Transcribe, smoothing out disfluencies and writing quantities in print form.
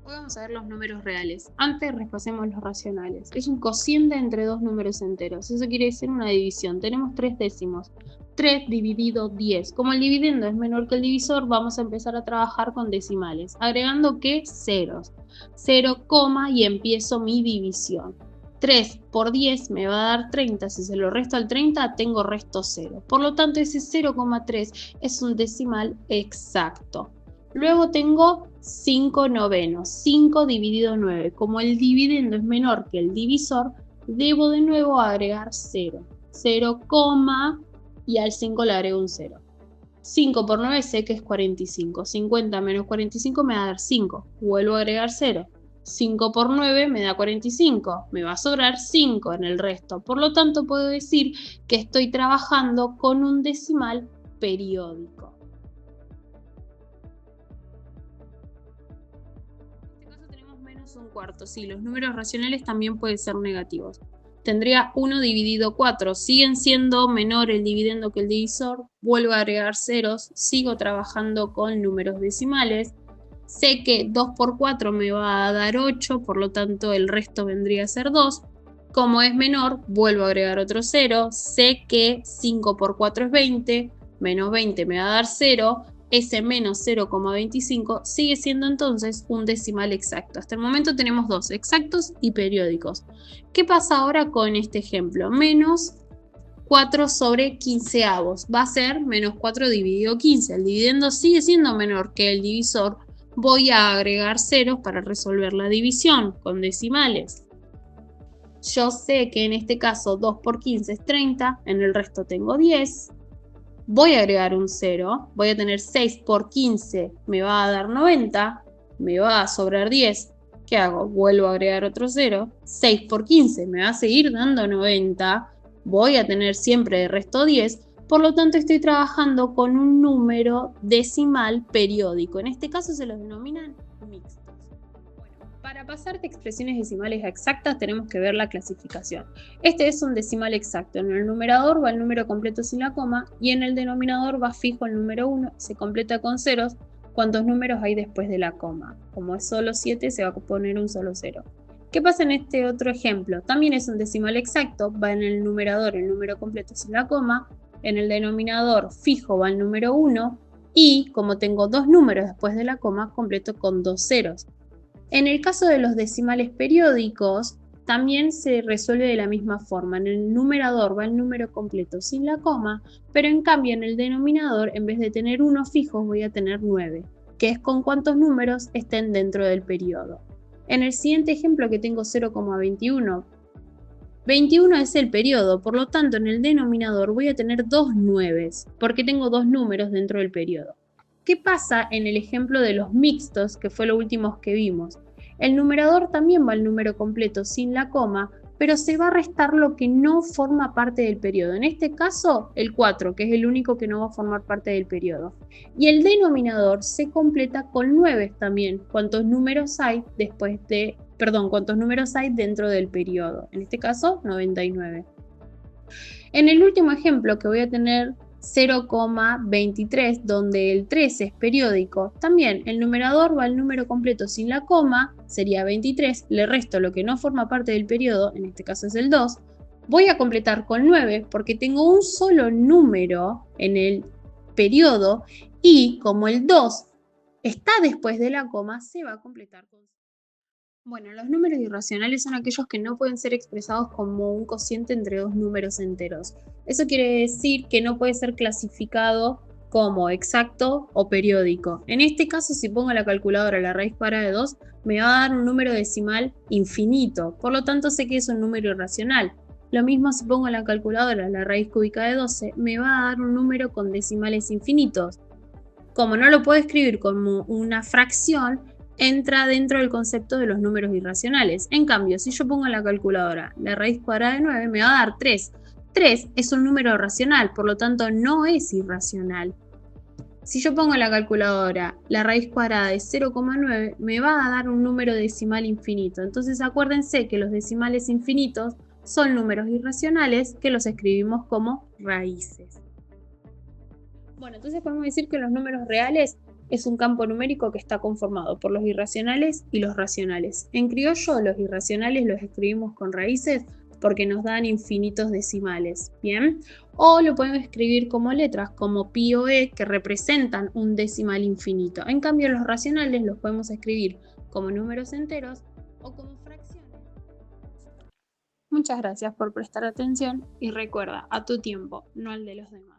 Hoy vamos a ver los números reales. Antes repasemos los racionales. Es un cociente entre dos números enteros. Eso quiere decir una división. Tenemos 3 décimos. 3 dividido 10. Como el dividendo es menor que el divisor, vamos a empezar a trabajar con decimales. Agregando que ceros. 0, y empiezo mi división. 3 por 10 me va a dar 30. Si se lo resto al 30, tengo resto 0. Por lo tanto, ese 0,3 es un decimal exacto. Luego tengo 5 novenos, 5 dividido 9. Como el dividendo es menor que el divisor, debo de nuevo agregar 0. 0, y al 5 le agrego un 0. 5 por 9 sé que es 45. 50 menos 45 me va a dar 5. Vuelvo a agregar 0. 5 por 9 me da 45. Me va a sobrar 5 en el resto. Por lo tanto, puedo decir que estoy trabajando con un decimal periódico. Menos un cuarto. Sí, los números racionales también pueden ser negativos. Tendría 1 dividido 4. Siguen siendo menor el dividendo que el divisor. Vuelvo a agregar ceros. Sigo trabajando con números decimales. Sé que 2 por 4 me va a dar 8, por lo tanto el resto vendría a ser 2. Como es menor, vuelvo a agregar otro 0. Sé que 5 por 4 es 20, menos 20 me va a dar 0. Ese menos 0,25 sigue siendo entonces un decimal exacto. Hasta el momento tenemos dos, exactos y periódicos. ¿Qué pasa ahora con este ejemplo? Menos 4 sobre 15avos. Va a ser menos 4 dividido 15. El dividendo sigue siendo menor que el divisor. Voy a agregar ceros para resolver la división con decimales. Yo sé que en este caso 2 por 15 es 30. En el resto tengo 10. Voy a agregar un 0, voy a tener 6 por 15, me va a dar 90, me va a sobrar 10. ¿Qué hago? Vuelvo a agregar otro 0, 6 por 15 me va a seguir dando 90, voy a tener siempre de resto 10, por lo tanto estoy trabajando con un número decimal periódico. En este caso se los denominan mixtos. Para pasar de expresiones decimales a exactas tenemos que ver la clasificación. Este es un decimal exacto. En el numerador va el número completo sin la coma y en el denominador va fijo el número 1 y se completa con ceros cuántos números hay después de la coma. Como es solo 7 se va a poner un solo 0. ¿Qué pasa en este otro ejemplo? También es un decimal exacto, va en el numerador el número completo sin la coma, en el denominador fijo va el número 1 y como tengo dos números después de la coma, completo con dos ceros. En el caso de los decimales periódicos, también se resuelve de la misma forma. En el numerador va el número completo sin la coma, pero en cambio en el denominador, en vez de tener 1 fijos, voy a tener 9, que es con cuántos números estén dentro del periodo. En el siguiente ejemplo que tengo 0,21, 21 es el periodo, por lo tanto en el denominador voy a tener dos 9, porque tengo dos números dentro del periodo. ¿Qué pasa en el ejemplo de los mixtos, que fue lo último que vimos? El numerador también va al número completo sin la coma, pero se va a restar lo que no forma parte del periodo. En este caso, el 4, que es el único que no va a formar parte del periodo. Y el denominador se completa con 9 también, cuántos números hay cuántos números hay dentro del periodo. En este caso, 99. En el último ejemplo que voy a tener 0,23, donde el 3 es periódico, también el numerador va al número completo sin la coma, sería 23, le resto lo que no forma parte del periodo, en este caso es el 2, voy a completar con 9 porque tengo un solo número en el periodo y como el 2 está después de la coma, se va a completar con... Bueno, los números irracionales son aquellos que no pueden ser expresados como un cociente entre dos números enteros. Eso quiere decir que no puede ser clasificado como exacto o periódico. En este caso, si pongo la calculadora la raíz cuadrada de 2, me va a dar un número decimal infinito. Por lo tanto, sé que es un número irracional. Lo mismo si pongo en la calculadora la raíz cúbica de 12, me va a dar un número con decimales infinitos. Como no lo puedo escribir como una fracción, entra dentro del concepto de los números irracionales. En cambio, si yo pongo en la calculadora la raíz cuadrada de 9, me va a dar 3. 3 es un número racional, por lo tanto no es irracional. Si yo pongo en la calculadora la raíz cuadrada de 0,9, me va a dar un número decimal infinito. Entonces acuérdense que los decimales infinitos son números irracionales que los escribimos como raíces. Bueno, entonces podemos decir que los números reales es un campo numérico que está conformado por los irracionales y los racionales. En criollo, los irracionales los escribimos con raíces porque nos dan infinitos decimales, ¿bien? O lo podemos escribir como letras, como pi o e, que representan un decimal infinito. En cambio, los racionales los podemos escribir como números enteros o como fracciones. Muchas gracias por prestar atención y recuerda, a tu tiempo, no al de los demás.